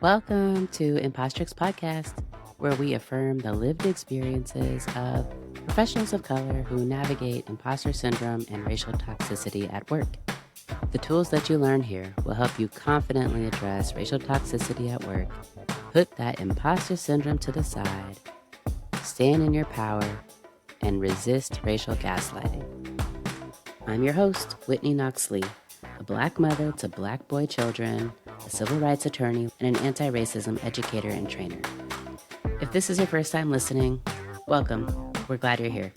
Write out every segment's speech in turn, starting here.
Welcome to Impostrix Podcast, where we affirm the lived experiences of professionals of color who navigate imposter syndrome and racial toxicity at work. The tools that you learn here will help you confidently address racial toxicity at work, put that imposter syndrome to the side, stand in your power, and resist racial gaslighting. I'm your host, Whitney Knox-Lee, a Black mother to Black boy children, a civil rights attorney, and an anti-racism educator and trainer. If this is your first time listening, welcome. We're glad you're here.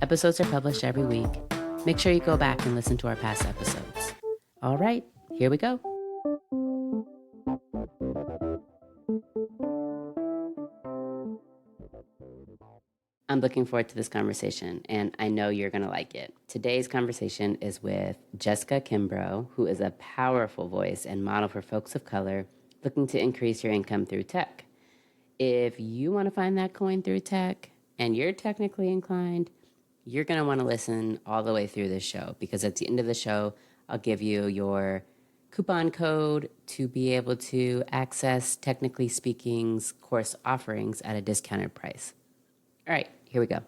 Episodes are published every week. Make sure you go back and listen to our past episodes. All right, here we go. I'm looking forward to this conversation, and I know you're going to like it. Today's conversation is with Jesca Khembro, who is a powerful voice and model for folks of color looking to increase your income through tech. If you want to find that coin through tech and you're technically inclined, you're going to want to listen all the way through this show, because at the end of the show, I'll give you your coupon code to be able to access Technically Speaking's course offerings at a discounted price. All right, here we go.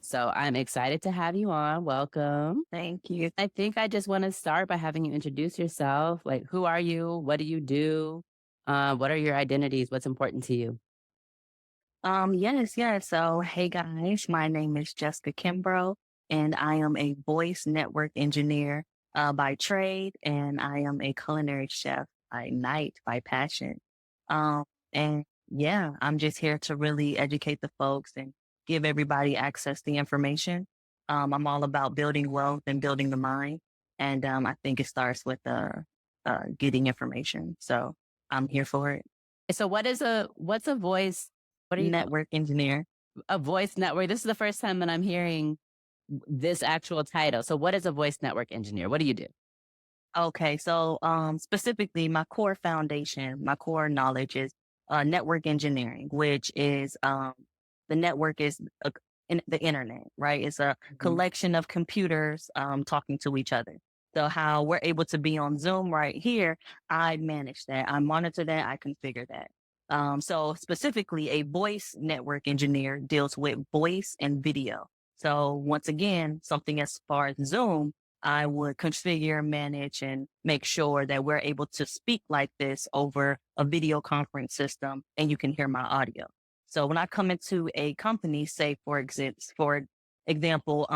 So I'm excited to have you on. Welcome. Thank you. I think I just want to start by having you introduce yourself. Like, who are you? What do you do? What are your identities? What's important to you? Yes. So, hey guys, my name is Jesca Khembro, and I am a voice network engineer by trade, and I am a culinary chef by night, by passion. And yeah, I'm just here to really educate the folks and give everybody access to the information. I'm all about building wealth and building the mind, and I think it starts with getting information. So I'm here for it. So what's a voice? What are you? Network engineer. A voice network. This is the first time that I'm hearing this actual title. So what is a voice network engineer? What do you do? Okay, so specifically, my core foundation, my core knowledge is network engineering, which is the network is the internet, right? It's a collection of computers talking to each other. So how we're able to be on Zoom right here, I manage that, I monitor that, I configure that. So specifically, a voice network engineer deals with voice and video. So once again, something as far as Zoom, I would configure, manage, and make sure that we're able to speak like this over a video conference system and you can hear my audio. So when I come into a company, say for example,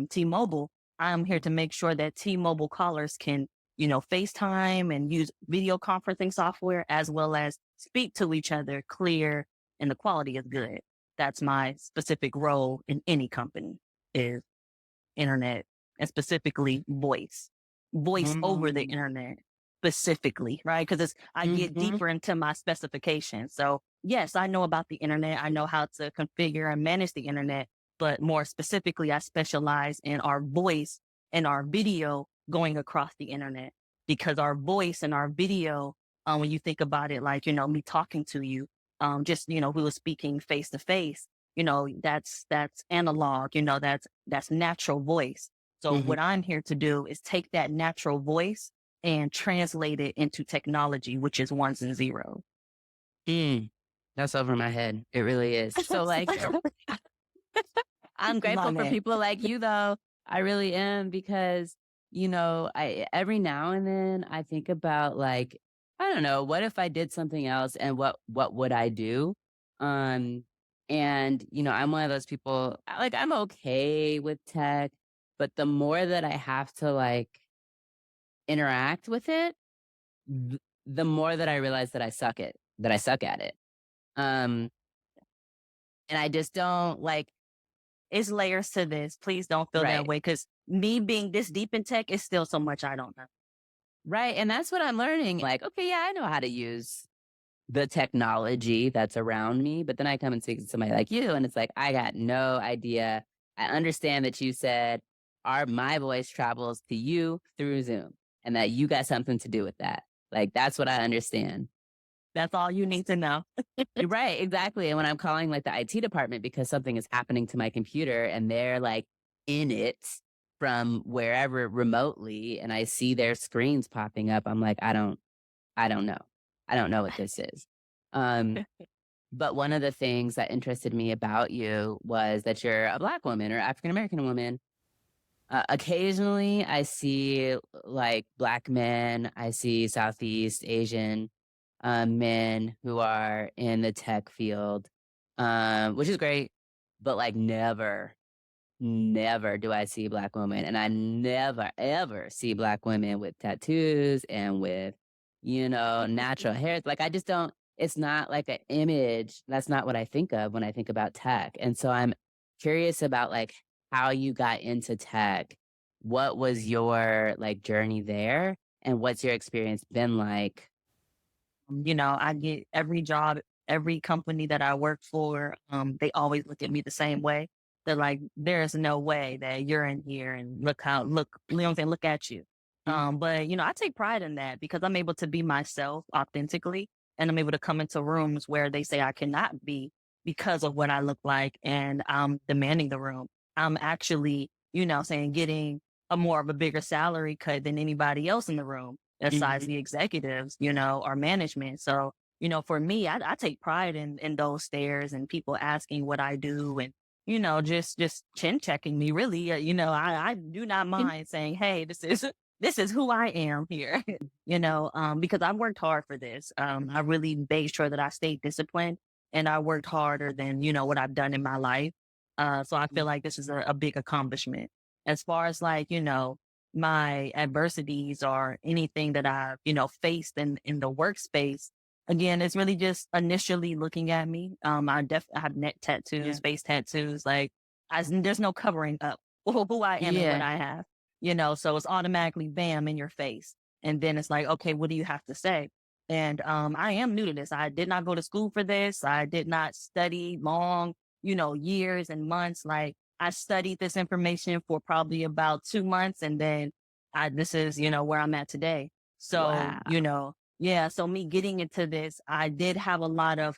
T-Mobile, I'm here to make sure that T-Mobile callers can, FaceTime and use video conferencing software as well as speak to each other clear and the quality is good. That's my specific role in any company, is internet, and specifically voice over the internet specifically, right? Because I get deeper into my specifications. So yes, I know about the internet. I know how to configure and manage the internet, but more specifically, I specialize in our voice and our video going across the internet, because our voice and our video, when you think about it, like, me talking to you, we were speaking face to face, that's analog, that's natural voice. So what I'm here to do is take that natural voice and translate it into technology, which is ones and zeros. That's over my head. It really is. So like, I'm grateful for people like you, though. I really am, because, I every now and then I think about, like, I don't know, what if I did something else, and what would I do? And, I'm one of those people, like, I'm okay with tech, but the more that I have to, like, interact with it, the more that I realize that I suck at it. And I just don't like. It's layers to this. Please don't feel that way, because me being this deep in tech is still so much I don't know. Right. And that's what I'm learning. Like, okay, yeah, I know how to use the technology that's around me, but then I come and speak to somebody like you, and it's like, I got no idea. I understand that you said my voice travels to you through Zoom, and that you got something to do with that. Like, that's what I understand. That's all you need to know. Right, exactly. And when I'm calling, like, the IT department because something is happening to my computer and they're, like, in it from wherever remotely, and I see their screens popping up, I'm like, I don't know. I don't know what this is. Um, but one of the things that interested me about you was that you're a Black woman or African American woman. Occasionally, I see like Black men, I see Southeast Asian men who are in the tech field, which is great, but like never do I see Black women. And I never, ever see Black women with tattoos and with, natural hair. Like, I just don't, it's not like an image. That's not what I think of when I think about tech. And so I'm curious about like how you got into tech. What was your like journey there? And what's your experience been like? I get every job, every company that I work for, they always look at me the same way. They're like, there's no way that you're in here and look, you know what I'm saying? Look at you. But I take pride in that because I'm able to be myself authentically and I'm able to come into rooms where they say I cannot be because of what I look like and I'm demanding the room. I'm actually, saying getting a more of a bigger salary cut than anybody else in the room besides the executives, or management. So, for me, I take pride in those stares and people asking what I do and, just chin checking me really, I do not mind saying, hey, this is who I am here, because I've worked hard for this. I really made sure that I stayed disciplined and I worked harder than, what I've done in my life. So I feel like this is a big accomplishment as far as like, my adversities or anything that I've, faced in the workspace. Again, it's really just initially looking at me. I have neck tattoos, face tattoos. Like there's no covering up who I am and what I have, so it's automatically bam in your face. And then it's like, okay, what do you have to say? And I am new to this. I did not go to school for this. I did not study long, years and months. Like I studied this information for probably about 2 months. And then this is, where I'm at today. So, Wow. yeah. So me getting into this, I did have a lot of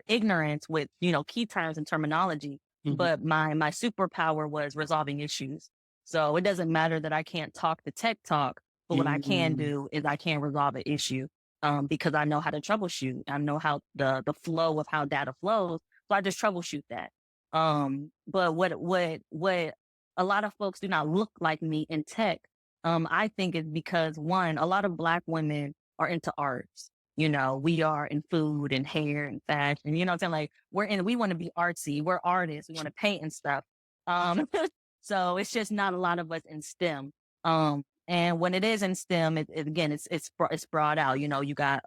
ignorance with, key terms and terminology, Mhm. but my superpower was resolving issues. So it doesn't matter that I can't talk the tech talk, but what I can Mm. do is I can resolve an issue. Because I know how to troubleshoot. I know how the flow of how data flows. So I just troubleshoot that. But what a lot of folks do not look like me in tech. I think is because one, a lot of Black women are into arts. We are in food and hair and fashion. You know what I'm saying? Like we want to be artsy. We're artists. We want to paint and stuff. So it's just not a lot of us in STEM. And when it is in STEM, again, it's brought out. You got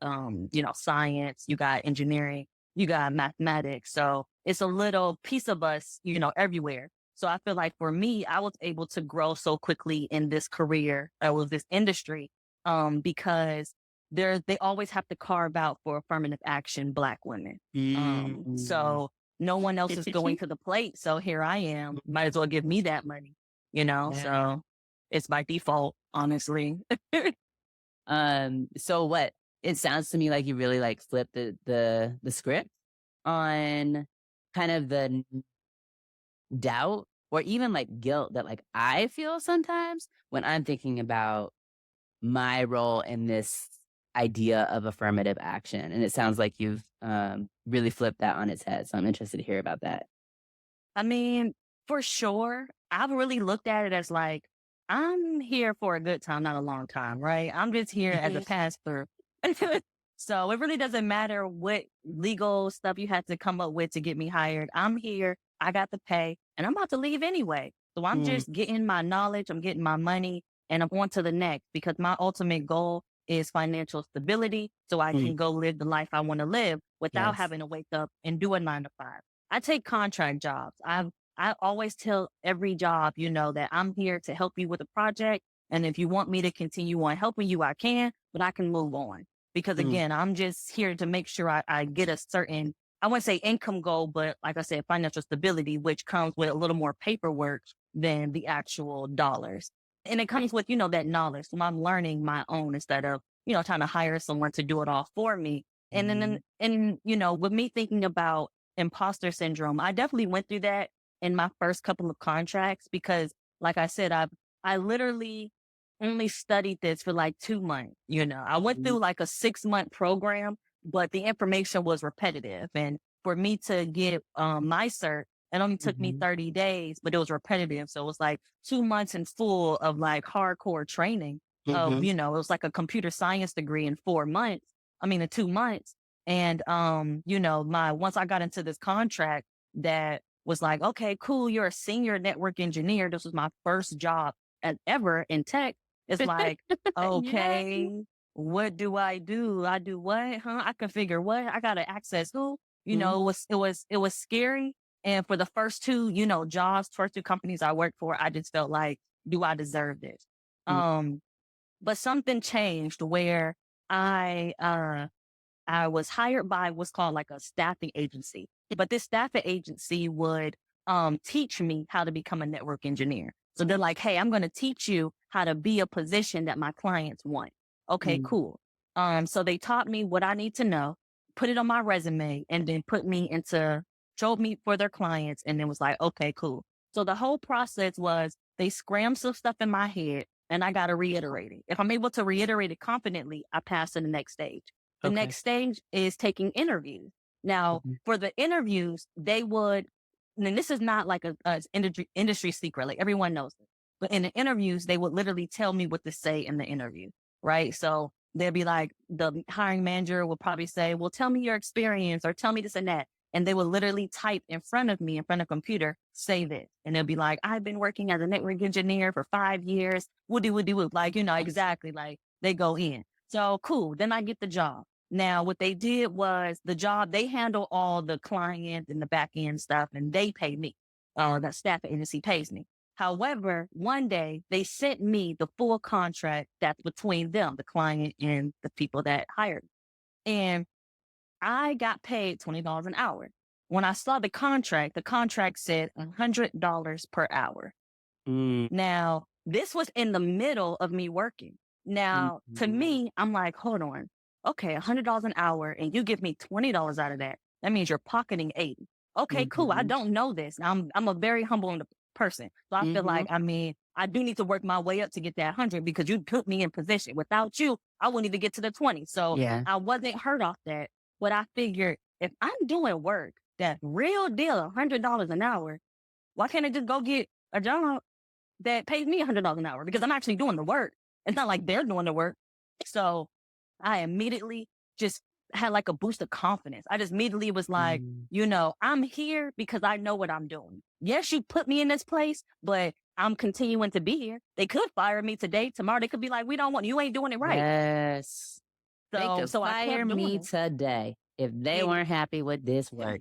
science, you got engineering, you got mathematics. So it's a little piece of us, everywhere. So I feel like for me, I was able to grow so quickly in this career, with this industry, because they always have to carve out for affirmative action Black women. Mm. So no one else is going to the plate. So here I am. Might as well give me that money, Yeah. So it's by default, honestly. So what? It sounds to me like you really like flipped the script on kind of the doubt or even like guilt that like I feel sometimes when I'm thinking about my role in this idea of affirmative action. And it sounds like you've really flipped that on its head. So I'm interested to hear about that. I mean, for sure, I've really looked at it as like, I'm here for a good time, not a long time, right? I'm just here as a pass through. So it really doesn't matter what legal stuff you had to come up with to get me hired. I'm here. I got the pay and I'm about to leave anyway. So I'm Mm, just getting my knowledge. I'm getting my money and I'm on to the next because my ultimate goal is financial stability so I mm, can go live the life I want to live without yes. having to wake up and do a 9 to 5. I take contract jobs. I always tell every job, that I'm here to help you with a project. And if you want me to continue on helping you, I can, but I can move on. Because Mm, again, I'm just here to make sure I get a certain, I wouldn't say income goal, but like I said, financial stability, which comes with a little more paperwork than the actual dollars. And it comes with, that knowledge. So I'm learning my own instead of, trying to hire someone to do it all for me. And mm, then, and, with me thinking about imposter syndrome, I definitely went through that in my first couple of contracts because like I said, I literally only studied this for like 2 months. I went through like a 6-month program, but the information was repetitive. And for me to get my cert, it only took me 30 days, but it was repetitive. So it was like 2 months in full of like hardcore training of, it was like a computer science degree in 4 months. I mean, in 2 months. And, once I got into this contract that was like, okay, cool. You're a senior network engineer. This was my first job ever in tech. It's like, okay, what do? I do what? Huh? I configure what? I got to access who? It was scary. And for the first two, first two companies I worked for, I just felt like, do I deserve this? But something changed where I was hired by what's called like a staffing agency. But this staffing agency would teach me how to become a network engineer. So they're like, hey, I'm going to teach you how to be a position that my clients want. Okay, cool. So they taught me what I need to know, put it on my resume, and then showed me for their clients. And then was like, okay, cool. So the whole process was they scrambled some stuff in my head and I got to reiterate it. If I'm able to reiterate it confidently, I pass to the next stage. The next stage is taking interviews. Now, for the interviews, they would, and this is not like a industry secret, like everyone knows it. But in the interviews, they would literally tell me what to say in the interview, right? So they'll be like, the hiring manager will probably say, well, tell me your experience or tell me this and that. And they will literally type in front of me, in front of a computer, say this. And they'll be like, I've been working as a network engineer for 5 years. Woody, like, exactly, like they go in. So cool. Then I get the job. Now, what they did was the job, they handle all the client and the back end stuff, and they pay me. That staff agency pays me. However, one day they sent me the full contract that's between them, the client and the people that hired me. And I got paid $20 an hour. When I saw the contract said $100 per hour. Now, this was in the middle of me working. Now, to me, I'm like, hold on. Okay, $100 an hour, and you give me $20 out of that. That means you're pocketing 80. Okay, cool. I don't know this. I'm a very humble person. So I feel like, I do need to work my way up to get that 100 because you put me in position. Without you, I wouldn't even get to the 20. So I wasn't hurt off that. But I figured if I'm doing work that real deal, $100 an hour, why can't I just go get a job that pays me $100 an hour? Because I'm actually doing the work. It's not like they're doing the work. So I immediately just had like a boost of confidence. I just immediately was like, I'm here because I know what I'm doing. Yes, you put me in this place, but I'm continuing to be here. They could fire me today, tomorrow. They could be like, we don't want you, ain't doing it right. Yes. So, they could fire me today if they weren't happy with this work.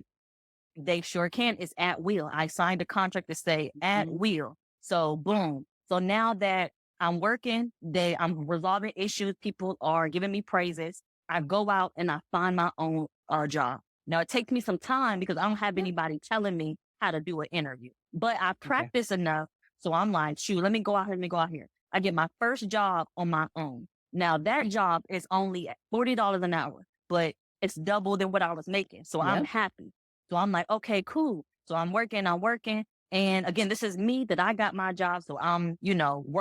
They sure can. It's at will. I signed a contract to say at will. So boom. So now that I'm working, I'm resolving issues. People are giving me praises. I go out and I find my own job. Now it takes me some time because I don't have anybody telling me how to do an interview, but I practice enough. So I'm like, shoot, let me go out here. I get my first job on my own. Now that job is only at $40 an hour, but it's double than what I was making. So I'm happy. So I'm like, okay, cool. So I'm working. And again, this is me that I got my job. So I'm,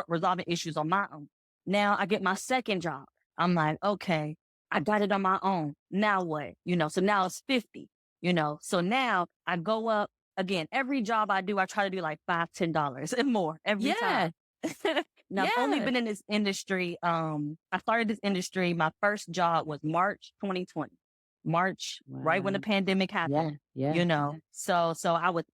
resolving issues on my own. Now I get my second job. I'm like, okay, I got it on my own. Now what? So now it's 50, so now I go up again. Every job I do, I try to do like $5, $10 and more every time. Now I've only been in this industry. I started this industry. My first job was March 2020. Right when the pandemic happened. So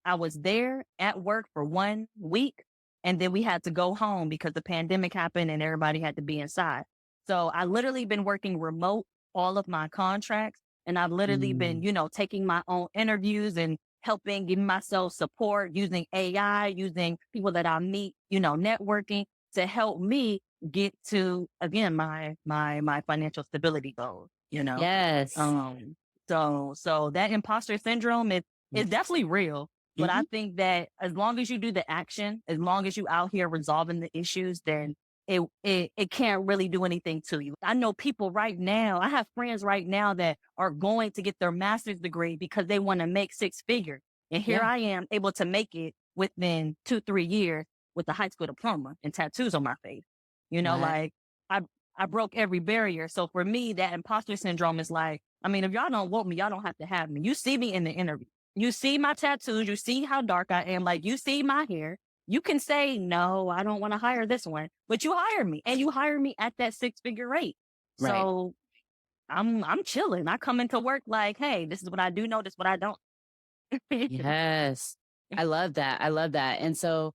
I was there at work for 1 week, and then we had to go home because the pandemic happened and everybody had to be inside. So I literally been working remote all of my contracts, and I've literally been, taking my own interviews and helping, giving myself support, using AI, using people that I meet, networking to help me get to, again, my financial stability goals. Yes. So that imposter syndrome is definitely real. But I think that as long as you do the action, as long as you out here resolving the issues, then it can't really do anything to you. I know people right now, I have friends right now that are going to get their master's degree because they want to make 6 figures. And here I am able to make it within 2-3 years with a high school diploma and tattoos on my face. Right. Right. Like I broke every barrier. So for me, that imposter syndrome is like, I mean, if y'all don't want me, y'all don't have to have me. You see me in the interview. You see my tattoos. You see how dark I am. Like, you see my hair. You can say, no, I don't want to hire this one, but you hire me, and you hire me at that 6-figure rate. Right. So I'm chilling. I come into work like, hey, this is what I do know. This is what I don't. Yes. I love that. I love that. And so,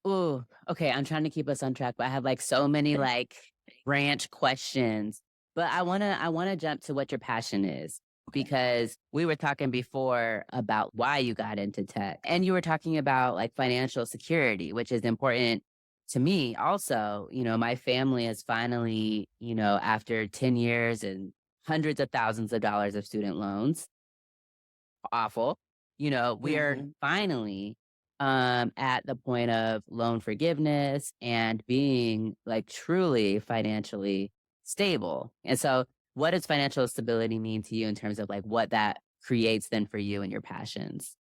ooh, okay, I'm trying to keep us on track, but I have like so many like branch questions. But I wanna jump to what your passion is, Okay. because we were talking before about why you got into tech, and you were talking about like financial security, which is important to me also. My family has finally, after 10 years and hundreds of thousands of dollars of student loans, awful. We are Mhm. finally at the point of loan forgiveness and being like truly financially stable. And so what does financial stability mean to you in terms of like what that creates then for you and your passions?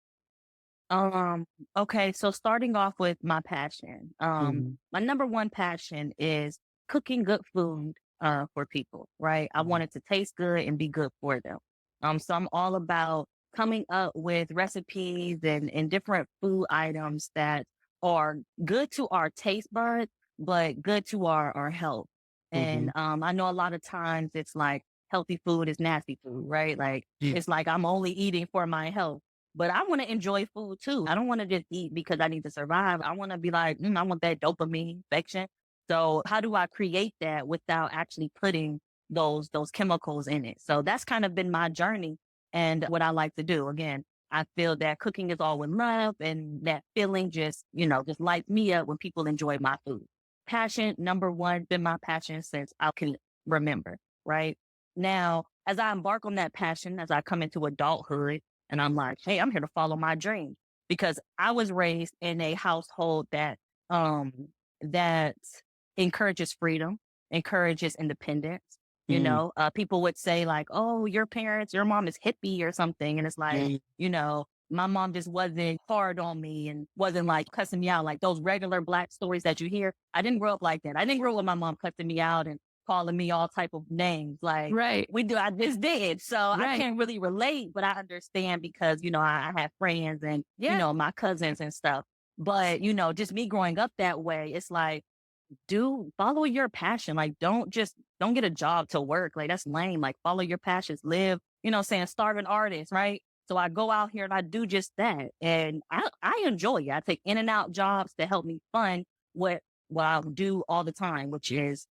Um, okay, so starting off with my passion. Hmm. My number one passion is cooking good food for people, right? I want it to taste good and be good for them. So I'm all about coming up with recipes and different food items that are good to our taste buds, but good to our health. Hmm. And I know a lot of times it's like healthy food is nasty food, right? Like, it's like I'm only eating for my health. But I want to enjoy food too. I don't want to just eat because I need to survive. I want to be like, I want that dopamine affection. So how do I create that without actually putting those chemicals in it? So that's kind of been my journey and what I like to do. Again, I feel that cooking is all with love, and that feeling just lights me up when people enjoy my food. Passion, number one, been my passion since I can remember, right? Now, as I embark on that passion, as I come into adulthood, and I'm like, hey, I'm here to follow my dream, because I was raised in a household um that encourages freedom, encourages independence. Mm. People would say like, oh, your mom is hippie or something. And it's like, Mm. my mom just wasn't hard on me and wasn't like cussing me out like those regular Black stories that you hear. I didn't grow up like that. I didn't grow up with my mom cussing me out and calling me all type of names. Like, Right. I just did. So I Right. can't really relate, but I understand because, I have friends and, Yeah. my cousins and stuff. But, just me growing up that way, it's like, follow your passion. Like, don't get a job to work. Like, that's lame. Like, follow your passions, live, saying starving artist, right? So I go out here and I do just that. And I enjoy it. I take in and out jobs to help me fund what I do all the time, which is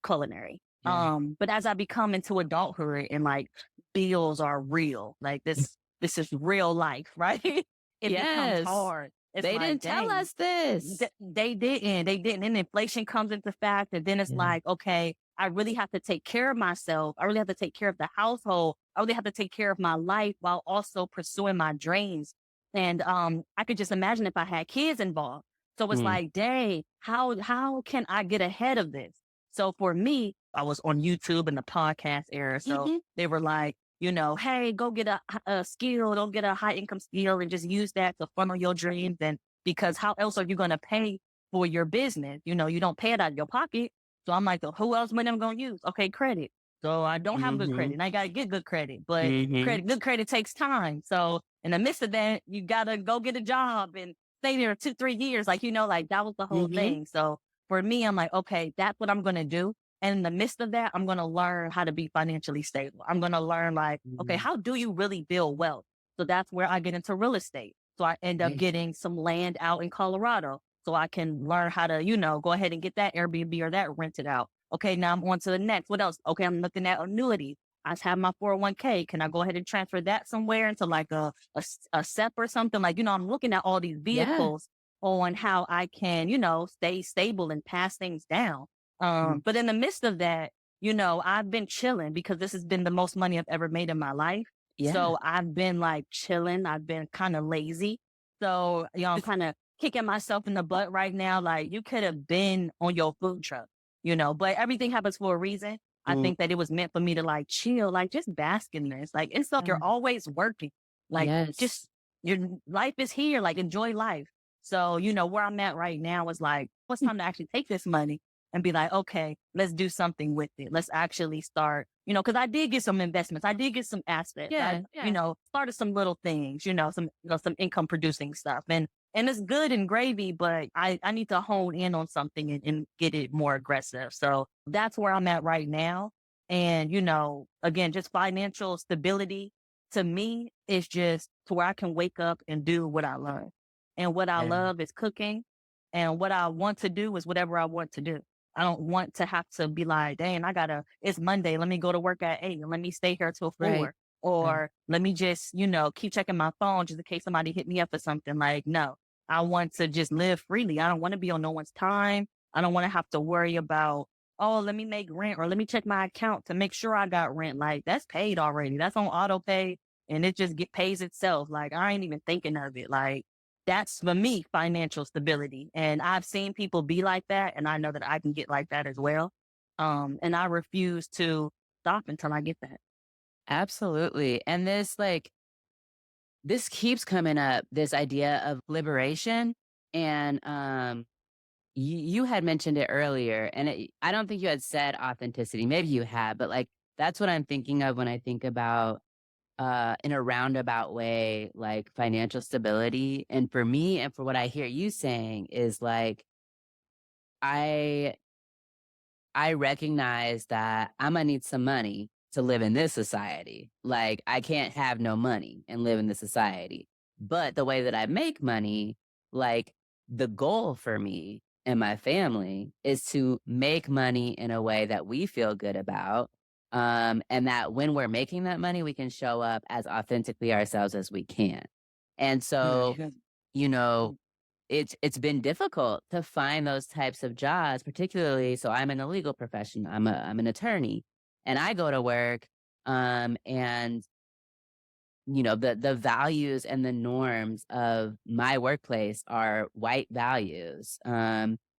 culinary. Yeah. But as I become into adulthood and like bills are real, like this is real life, right? It becomes Yes. hard. It's They like, didn't tell dang, us this. they didn't. And inflation comes into fact. And then it's Yeah. like, okay, I really have to take care of myself. I really have to take care of the household. I really have to take care of my life while also pursuing my dreams. And I could just imagine if I had kids involved. So it's Mm. like, dang, how can I get ahead of this? So for me, I was on YouTube in the podcast era. So Mhm. they were like, hey, go get a skill, don't get a high income skill and just use that to funnel your dreams. And because how else are you going to pay for your business? You don't pay it out of your pocket. So I'm like, who else money I'm going to use? Okay, credit. So I don't have good credit Mhm. and I got to get good credit, but Mhm. good credit takes time. So in the midst of that, you got to go get a job and stay there 2-3 years. Like that was the whole Mhm. thing. So for me, I'm like, okay, that's what I'm going to do. And in the midst of that, I'm going to learn how to be financially stable. I'm going to learn like, okay, Mhm. how do you really build wealth? So that's where I get into real estate. So I end up Right. getting some land out in Colorado so I can learn how to, go ahead and get that Airbnb or that rented out. Okay, now I'm on to the next. What else? Okay, I'm looking at annuities. I have my 401k. Can I go ahead and transfer that somewhere into like a SEP or something? Like, I'm looking at all these Yeah. vehicles on how I can, stay stable and pass things down. Mm. But in the midst of that, I've been chilling because this has been the most money I've ever made in my life. Yeah. So I've been like chilling. I've been kind of lazy. So, I'm kind of kicking myself in the butt right now. Like, you could have been on your food truck, but everything happens for a reason. I Mm. think that it was meant for me to like chill, like just bask in this. Like, it's like you're Yeah. always working. Like, Yes. just your life is here. Like, enjoy life. So, where I'm at right now is like, what's time to actually take this money and be like, okay, let's do something with it. Let's actually start, because I did get some investments. I did get some assets. Started some little things, some income producing stuff. And it's good and gravy, but I need to hone in on something and get it more aggressive. So that's where I'm at right now. And, again, just financial stability to me is just to where I can wake up and do what I love. And what I love is cooking. And what I want to do is whatever I want to do. I don't want to have to be like, dang, it's Monday. Let me go to work at 8 and let me stay here till 4. Right. Or let me just, keep checking my phone just in case somebody hit me up or something. Like, no, I want to just live freely. I don't want to be on no one's time. I don't want to have to worry about, oh, let me make rent or let me check my account to make sure I got rent. Like, that's paid already. That's on auto pay and it just pays itself. Like, I ain't even thinking of it. Like, that's for me, financial stability. And I've seen people be like that. And I know that I can get like that as well. And I refuse to stop until I get that. Absolutely. And this keeps coming up, this idea of liberation. And you had mentioned it earlier, and I don't think you had said authenticity. Maybe you had, but like, that's what I'm thinking of when I think about in a roundabout way, like financial stability. And for me, and for what I hear you saying is like, I recognize that I'm gonna need some money to live in this society. Like, I can't have no money and live in this society. But the way that I make money, like, the goal for me and my family is to make money in a way that we feel good about. And that when we're making that money, we can show up as authentically ourselves as we can. And so, it's been difficult to find those types of jobs, particularly. So I'm in a legal profession. I'm an attorney, and I go to work, and the values and the norms of my workplace are white values,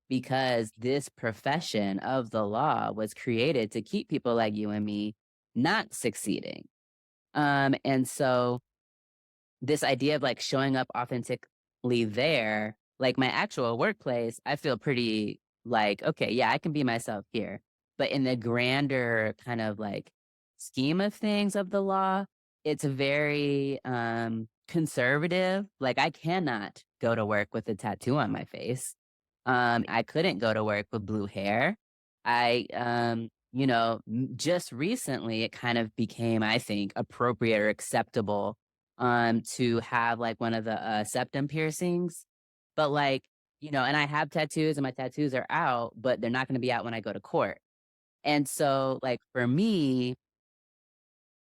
because this profession of the law was created to keep people like you and me not succeeding. And so this idea of like showing up authentically there, like my actual workplace, I feel pretty like, okay, yeah, I can be myself here. But in the grander kind of like scheme of things of the law, it's very conservative. Like, I cannot go to work with a tattoo on my face. I couldn't go to work with blue hair. Just recently it kind of became, I think, appropriate or acceptable to have like one of the septum piercings. But like, and I have tattoos and my tattoos are out, but they're not going to be out when I go to court. And so like for me,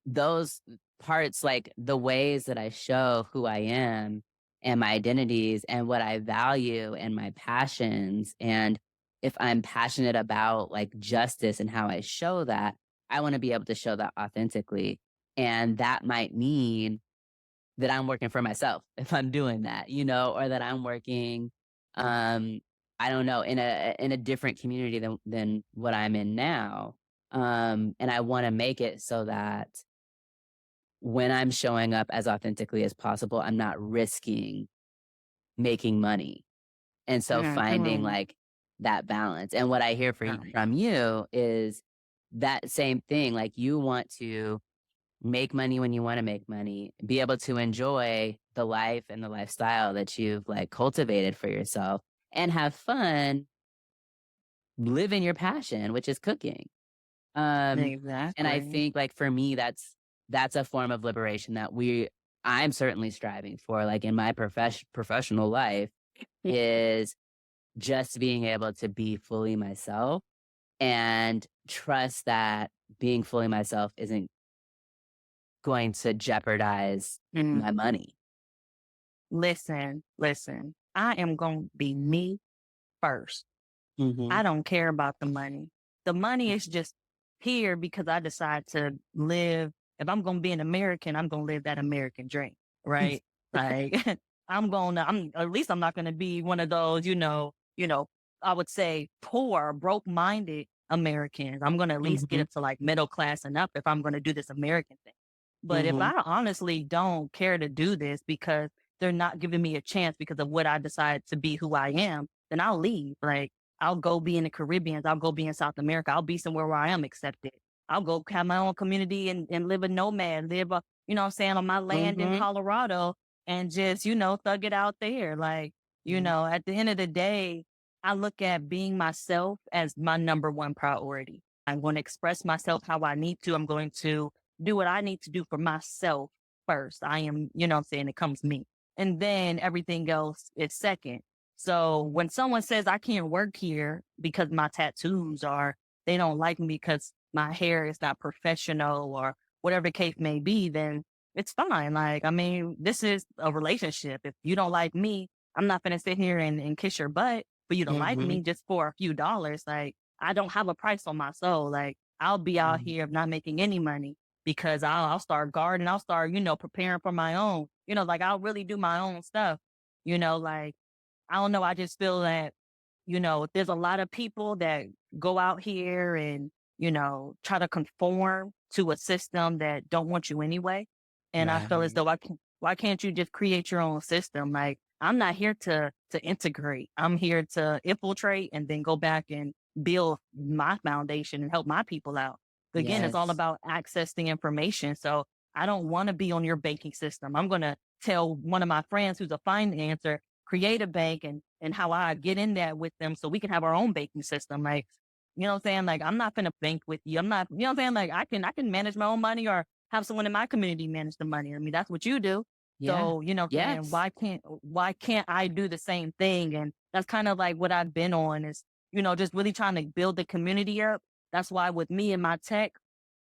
those parts, like the ways that I show who I am and my identities and what I value and my passions, and if I'm passionate about like justice and how I show that, I want to be able to show that authentically. And that might mean that I'm working for myself if I'm doing that, or that I'm working, I don't know, in a different community than what I'm in now. And I want to make it so that when I'm showing up as authentically as possible, I'm not risking making money. And so finding like that balance. And what I hear from you is that same thing. Like, you want to make money when you want to make money, be able to enjoy the life and the lifestyle that you've like cultivated for yourself, and have fun, live in your passion, which is cooking. Exactly. And I think like for me, that's a form of liberation that I'm certainly striving for, like in my professional life, is just being able to be fully myself and trust that being fully myself isn't going to jeopardize my money. Listen, I am going to be me first. I don't care about the money. The money is just here because I decide to live. If I'm going to be an American, I'm going to live that American dream, right? Like, at least I'm not going to be one of those, I would say poor, broke-minded Americans. I'm going to at least get up to like middle class and up if I'm going to do this American thing. But if I honestly don't care to do this because they're not giving me a chance because of what I decide to be who I am, then I'll leave. Like, I'll go be in the Caribbean. I'll go be in South America. I'll be somewhere where I am accepted. I'll go have my own community and live a nomad, live, you know what I'm saying, on my land in Mm-hmm. Colorado and just, thug it out there. Like, at the end of the day, I look at being myself as my number one priority. I'm going to express myself how I need to. I'm going to do what I need to do for myself first. I am, what I'm saying, it comes me. And then everything else is second. So when someone says I can't work here because my tattoos are, they don't like me because my hair is not professional or whatever the case may be, then it's fine. Like, I mean, this is a relationship. If you don't like me, I'm not going to sit here and kiss your butt for you to like Mm-hmm. me just for a few dollars. Like, I don't have a price on my soul. Like, I'll be out here not making any money because I'll start gardening. I'll start, preparing for my own, like I'll really do my own stuff, like, I don't know. I just feel that, there's a lot of people that go out here and, try to conform to a system that don't want you anyway. And I feel as though why can't you just create your own system? Like, I'm not here to integrate. I'm here to infiltrate and then go back and build my foundation and help my people out. Again, it's all Yes. about accessing information. So I don't want to be on your banking system. I'm going to tell one of my friends who's a financer, create a bank and how I get in there with them so we can have our own banking system. Like, you know what I'm saying? Like, I'm not going to bank with you. I'm not, you know what I'm saying? Like, I can manage my own money or have someone in my community manage the money. I mean, that's what you do. Yeah. So, you know what I'm saying? Yes. Why can't I do the same thing? And that's kind of like what I've been on is, just really trying to build the community up. That's why with me and my tech,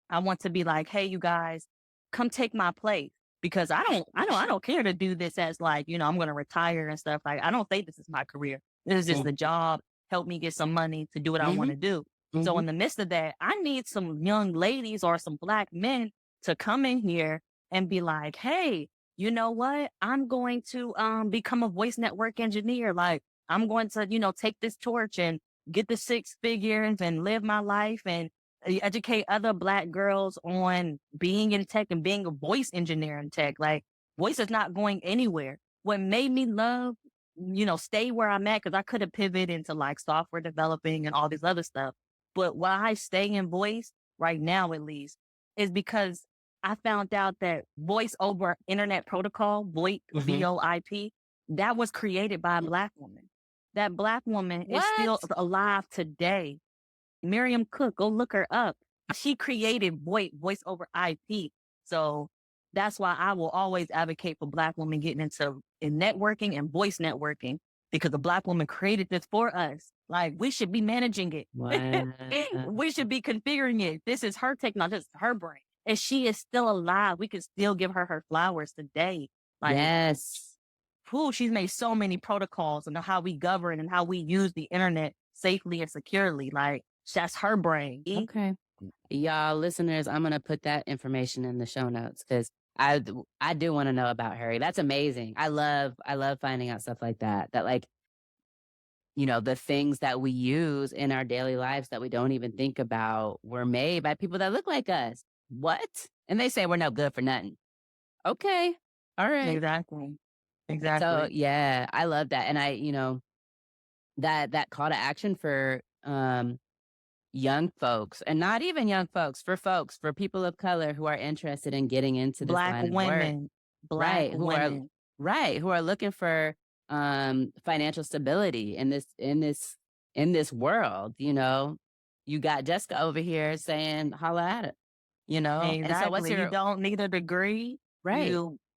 I want to be like, hey, you guys, come take my place because I don't care to do this as like, I'm going to retire and stuff. Like, I don't think this is my career. This is just a job. Help me get some money to do what I want to do. So in the midst of that, I need some young ladies or some Black men to come in here and be like, hey, you know what? I'm going to become a voice network engineer. Like, I'm going to, take this torch and get the 6 figures and live my life and educate other Black girls on being in tech and being a voice engineer in tech. Like, voice is not going anywhere. What made me love, stay where I'm at, because I could have pivoted into like software developing and all this other stuff. But why I stay in voice right now, at least, is because I found out that voice over internet protocol, VoIP, VoIP, that was created by a Black woman. That Black woman is still alive today. Miriam Cook, go look her up. She created VoIP, voice over IP. So that's why I will always advocate for Black women getting into networking and voice networking because the Black woman created this for us. Like, we should be managing it. Wow. We should be configuring it. This is her technology. This is her brain. And she is still alive. We can still give her flowers today. Like, Yes. she's made so many protocols on how we govern and how we use the internet safely and securely. Like, that's her brain. Okay. Y'all listeners, I'm going to put that information in the show notes because I do want to know about Harry. That's amazing. I love finding out stuff like that. That like, the things that we use in our daily lives that we don't even think about were made by people that look like us. What? And they say we're no good for nothing. Okay. All right. Exactly. So yeah, I love that. And I, that call to action for young folks and not even young folks, for people of color who are interested in getting into this Black line of women, work. Black women. Who are looking for financial stability in this world. You got Jesca over here saying holla at it, Exactly. and so what's your you don't need a degree, right?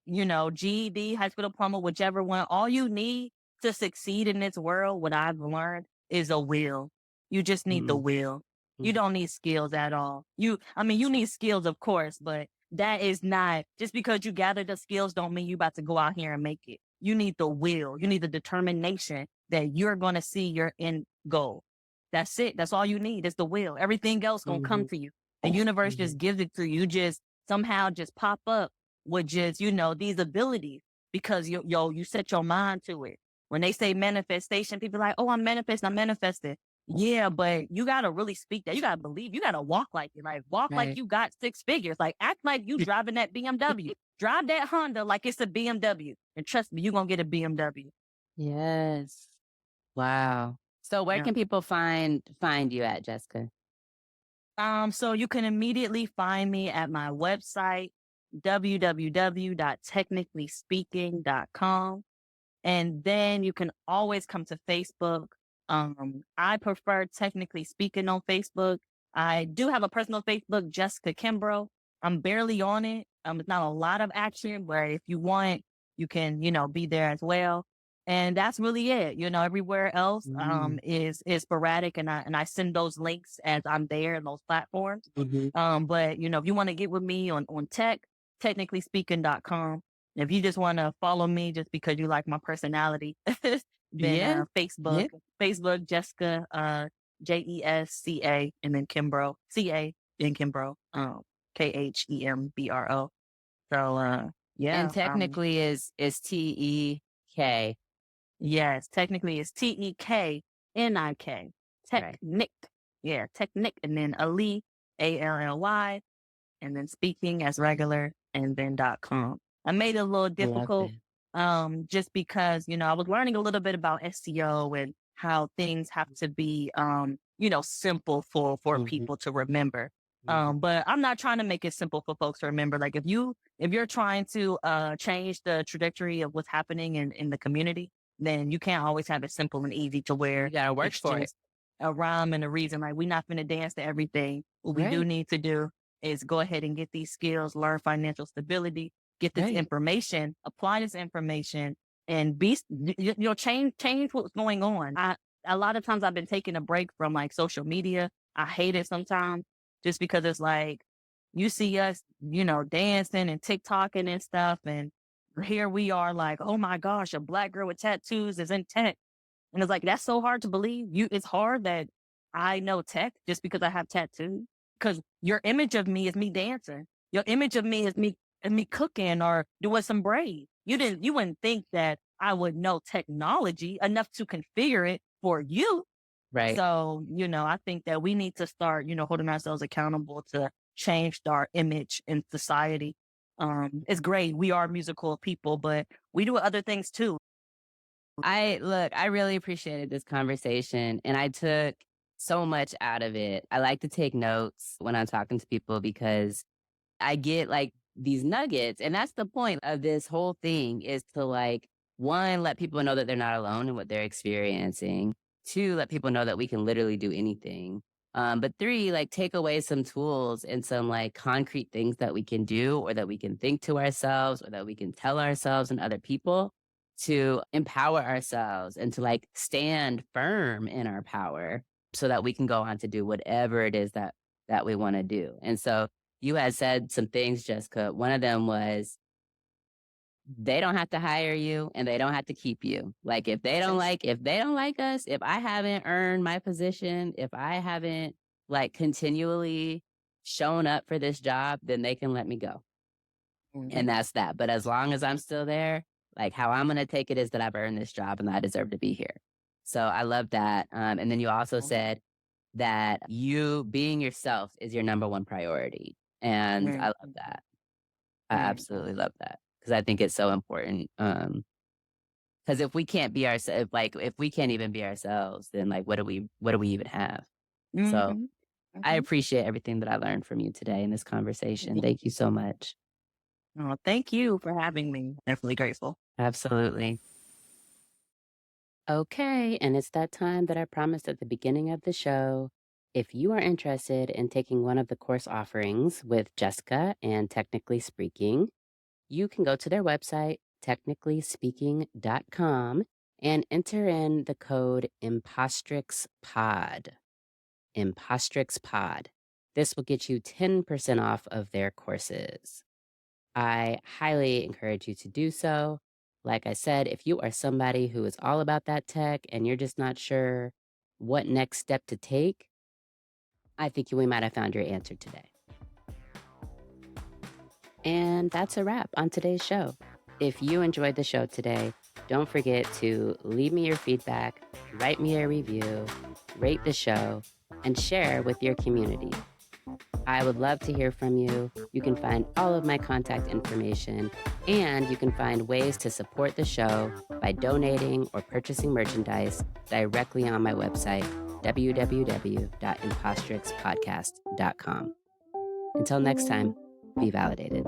GED, high school diploma, whichever one. All you need to succeed in this world, what I've learned, is a will. You just need the will. You don't need skills at all. You need skills, of course, but that is not, just because you gather the skills don't mean you about to go out here and make it. You need the will. You need the determination that you're going to see your end goal. That's it. That's all you need is the will. Everything else going to come to you. The universe just gives it to you. You just somehow just pop up with just, these abilities because you set your mind to it. When they say manifestation, people are like, oh, I'm manifesting. Yeah, but you got to really speak that. You got to believe. You got to walk like it. Like, walk like you got 6 figures. Like, act like you driving that BMW. Drive that Honda like it's a BMW. And trust me, you're going to get a BMW. Yes. Wow. So where Yeah. can people find you at, Jesca? So you can immediately find me at my website, www.technicallyspeaking.com. And then you can always come to Facebook. I prefer Technically Speaking on Facebook. I do have a personal Facebook, Jesca Khembro. I'm barely on it. It's not a lot of action, but if you want, you can, be there as well. And that's really it. Everywhere else is sporadic, and I send those links as I'm there in those platforms. But if you want to get with me on technicallyspeaking.com. If you just want to follow me just because you like my personality, then Yeah. Facebook, Jesca, Jesca, and then Khembro, CA, then Khembro, Khembro. So, yeah. And technically is TEK. Yes, technically it's TEKNIK. Right. Technic. Yeah, Technic, and then Ali, ALLY, and then speaking as regular, and then .com. I made it a little difficult, just because, I was learning a little bit about SEO and how things have to be, simple for people to remember. But I'm not trying to make it simple for folks to remember. Like if you're trying to change the trajectory of what's happening in the community, then you can't always have it simple and easy to where You gotta work it's for it. just a rhyme and a reason. Like we're not going to dance to everything. What we do Right. need to do is go ahead and get these skills, learn financial stability, get this Right. information, apply this information, and change what's going on. A lot of times I've been taking a break from like social media. I hate it sometimes just because it's like you see us, dancing and TikToking and stuff, and here we are like, oh my gosh, a Black girl with tattoos is in tech. And it's like, that's so hard to believe. It's hard that I know tech just because I have tattoos. Because your image of me is me dancing. Your image of me is me cooking or doing some braids. You wouldn't think that I would know technology enough to configure it for you. Right. So, I think that we need to start, holding ourselves accountable to change our image in society. It's great. We are musical people, but we do other things too. I really appreciated this conversation, and I took so much out of it. I like to take notes when I'm talking to people because I get like these nuggets. And that's the point of this whole thing, is to like, one, let people know that they're not alone in what they're experiencing. Two, let people know that we can literally do anything. But three, like take away some tools and some like concrete things that we can do, or that we can think to ourselves, or that we can tell ourselves and other people to empower ourselves and to like stand firm in our power so that we can go on to do whatever it is that we want to do. And so you had said some things, Jesca. One of them was they don't have to hire you and they don't have to keep you. Like if they don't like us, if I haven't earned my position, if I haven't like continually shown up for this job, then they can let me go. And that's that. But as long as I'm still there, like how I'm going to take it is that I've earned this job and I deserve to be here. So I love that. And then you also said that you being yourself is your number one priority. And I love that. I absolutely love that, because I think it's so important. Because if we can't be ourselves, like if we can't even be ourselves, then like what do we even have? So I appreciate everything that I learned from you today in this conversation. Thank you so much. Oh, thank you for having me. Definitely grateful. Absolutely. Okay, and it's that time that I promised at the beginning of the show. If you are interested in taking one of the course offerings with Jesca and Technically Speaking, you can go to their website, technicallyspeaking.com, and enter in the code IMPOSTRIXPOD. IMPOSTRIXPOD. This will get you 10% off of their courses. I highly encourage you to do so. Like I said, if you are somebody who is all about that tech and you're just not sure what next step to take, I think we might have found your answer today. And that's a wrap on today's show. If you enjoyed the show today, don't forget to leave me your feedback, write me a review, rate the show, and share with your community. I would love to hear from you. You can find all of my contact information, and you can find ways to support the show by donating or purchasing merchandise directly on my website, www.impostrixpodcast.com. Until next time, be validated.